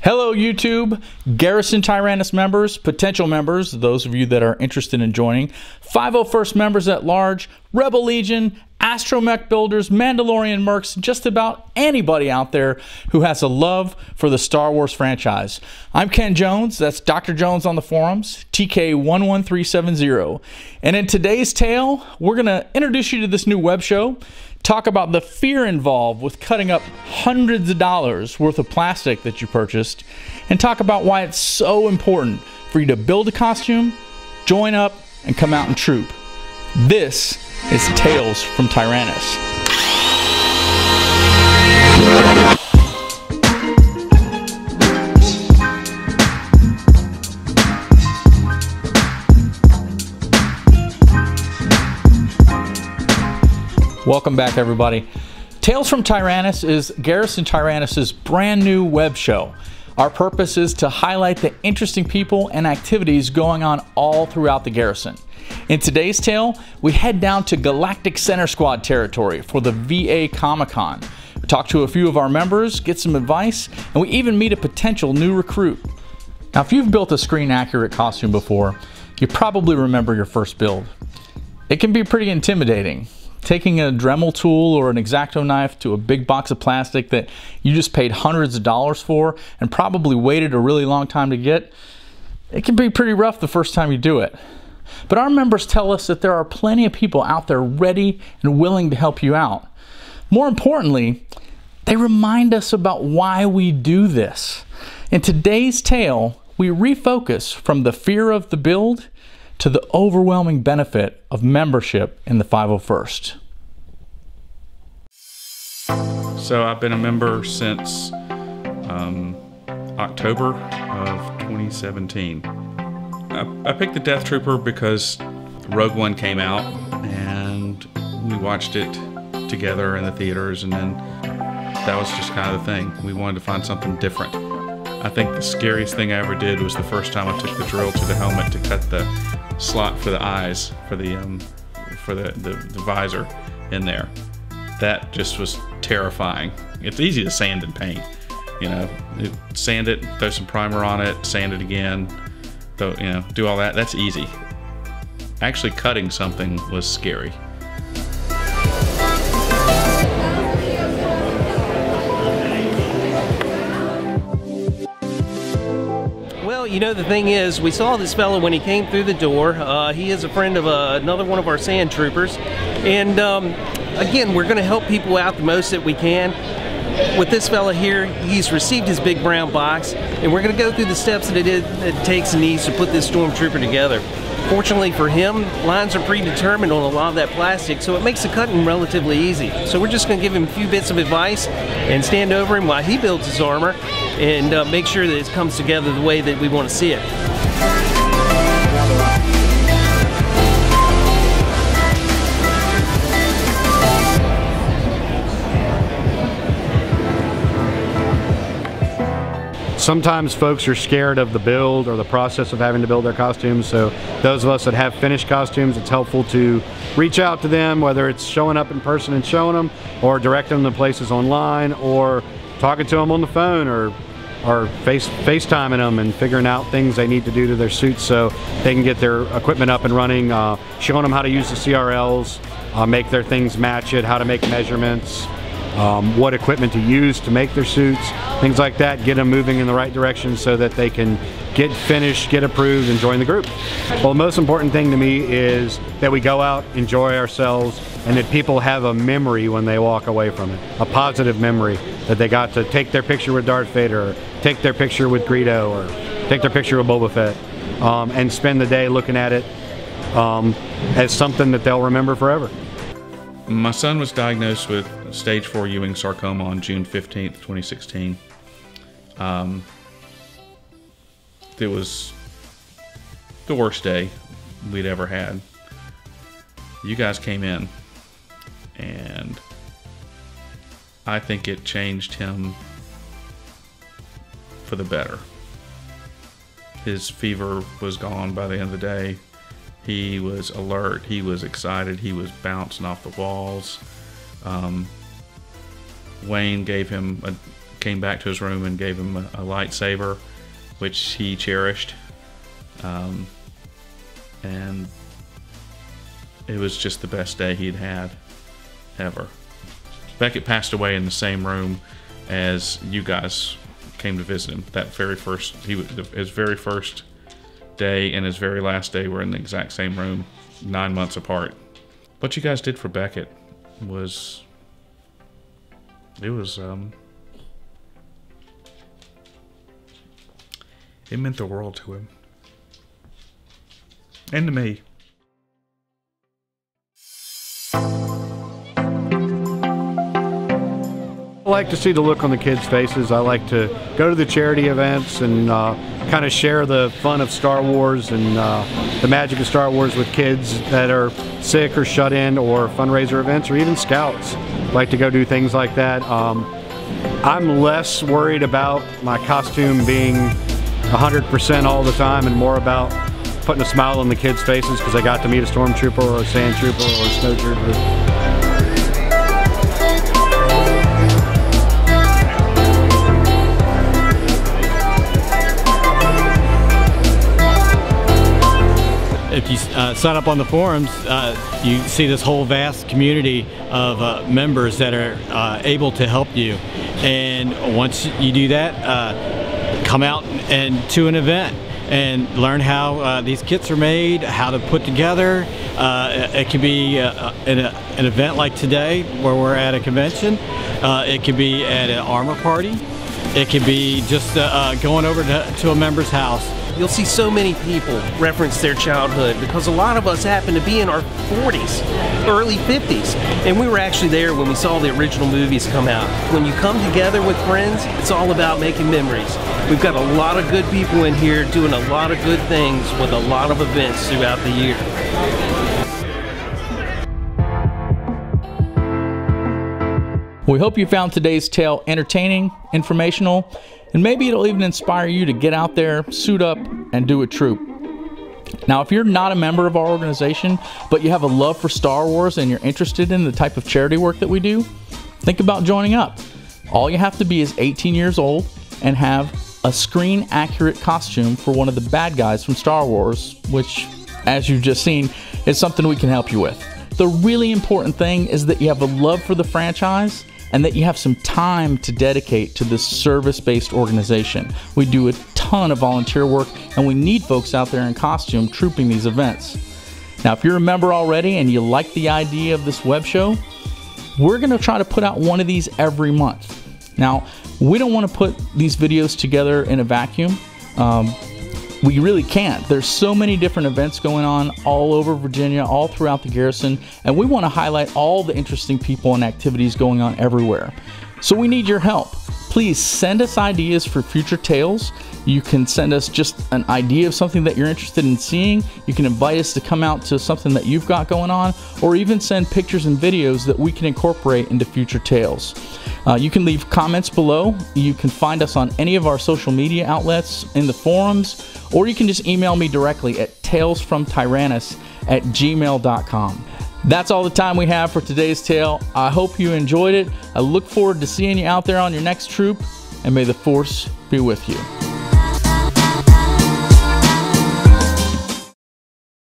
Hello YouTube, Garrison Tyranus members, potential members, those of you that are interested in joining, 501st members at large, Rebel Legion, Astromech builders, Mandalorian mercs, just about anybody out there who has a love for the Star Wars franchise. I'm Ken Jones, that's Dr. Jones on the forums, TK11370. And in today's tale, we're going to introduce you to this new web show, talk about the fear involved with cutting up hundreds of dollars worth of plastic that you purchased, and talk about why it's so important for you to build a costume, join up, and come out and troop. This is Tales from Tyranus. Welcome back, everybody. Tales from Tyranus is Garrison Tyrannus' brand new web show. Our purpose is to highlight the interesting people and activities going on all throughout the garrison. In today's tale, we head down to Galactic Center Squad territory for the VA Comic-Con. We talk to a few of our members, get some advice, and we even meet a potential new recruit. Now, if you've built a screen-accurate costume before, you probably remember your first build. It can be pretty intimidating. Taking a Dremel tool or an X-Acto knife to a big box of plastic that you just paid hundreds of dollars for and probably waited a really long time to get, it can be pretty rough the first time you do it. But our members tell us that there are plenty of people out there ready and willing to help you out. More importantly, they remind us about why we do this. In today's tale, we refocus from the fear of the build to the overwhelming benefit of membership in the 501st. So I've been a member since October of 2017. I picked the Death Trooper because Rogue One came out and we watched it together in the theaters, and then that was just kind of the thing. We wanted to find something different. I think the scariest thing I ever did was the first time I took the drill to the helmet to cut the slot for the eyes, for the visor in there. That just was terrifying. It's easy to sand and paint, you know. Sand it, throw some primer on it, sand it again, do all that. That's easy. Actually cutting something was scary. Well, you know, the thing is, we saw this fellow when he came through the door. He is a friend of another one of our sand troopers. And again, we're going to help people out the most that we can. With this fella here, he's received his big brown box, and we're going to go through the steps that it takes and needs to put this stormtrooper together. Fortunately for him, lines are predetermined on a lot of that plastic, so it makes the cutting relatively easy. So we're just going to give him a few bits of advice and stand over him while he builds his armor and make sure that it comes together the way that we want to see it. Sometimes folks are scared of the build or the process of having to build their costumes, so those of us that have finished costumes, it's helpful to reach out to them, whether it's showing up in person and showing them, or directing them to places online, or talking to them on the phone, or FaceTiming them and figuring out things they need to do to their suits so they can get their equipment up and running, showing them how to use the CRLs, make their things match it, how to make measurements, what equipment to use to make their suits, things like that, get them moving in the right direction so that they can get finished, get approved, and join the group. Well, the most important thing to me is that we go out, enjoy ourselves, and that people have a memory when they walk away from it, a positive memory, that they got to take their picture with Darth Vader, or take their picture with Greedo, or take their picture with Boba Fett, and spend the day looking at it as something that they'll remember forever. My son was diagnosed with stage 4 Ewing sarcoma on June 15th, 2016. It was the worst day we'd ever had. You guys came in, and I think it changed him for the better. His fever was gone by the end of the day. He was alert, he was excited, he was bouncing off the walls. Wayne gave him a came back to his room and gave him a lightsaber, which he cherished. And it was just the best day he'd had ever. Beckett passed away in the same room as you guys came to visit him. That very first, his very first day and his very last day were in the exact same room, 9 months apart. What you guys did for Beckett was, it meant the world to him. And to me. I like to see the look on the kids' faces. I like to go to the charity events and kind of share the fun of Star Wars and the magic of Star Wars with kids that are sick or shut in, or fundraiser events, or even scouts. I like to go do things like that. I'm less worried about my costume being 100% all the time, and more about putting a smile on the kids' faces because I got to meet a stormtrooper or a sand trooper or a snow trooper. If you sign up on the forums, you see this whole vast community of members that are able to help you. And once you do that, come out and to an event and learn how these kits are made, how to put together. It can be an event like today where we're at a convention. It could be at an armor party. It could be just going over to a member's house. You'll see so many people reference their childhood because a lot of us happen to be in our 40s, early 50s, and we were actually there when we saw the original movies come out. When you come together with friends, it's all about making memories. We've got a lot of good people in here doing a lot of good things with a lot of events throughout the year. We hope you found today's tale entertaining, informational, and maybe it'll even inspire you to get out there, suit up, and do a troop. Now, if you're not a member of our organization, but you have a love for Star Wars and you're interested in the type of charity work that we do, think about joining up. All you have to be is 18 years old and have a screen-accurate costume for one of the bad guys from Star Wars, which, as you've just seen, is something we can help you with. The really important thing is that you have a love for the franchise and that you have some time to dedicate to this service-based organization. We do a ton of volunteer work, and we need folks out there in costume trooping these events. Now, if you're a member already and you like the idea of this web show, we're gonna try to put out one of these every month. Now, we don't wanna put these videos together in a vacuum. We really can't. There's so many different events going on all over Virginia, all throughout the garrison, and we want to highlight all the interesting people and activities going on everywhere. So we need your help. Please send us ideas for future tales. You can send us just an idea of something that you're interested in seeing. You can invite us to come out to something that you've got going on, or even send pictures and videos that we can incorporate into future tales. You can leave comments below. You can find us on any of our social media outlets, in the forums, or you can just email me directly at talesfromtyrannus@gmail.com. That's all the time we have for today's tale. I hope you enjoyed it. I look forward to seeing you out there on your next troop, and may the Force be with you.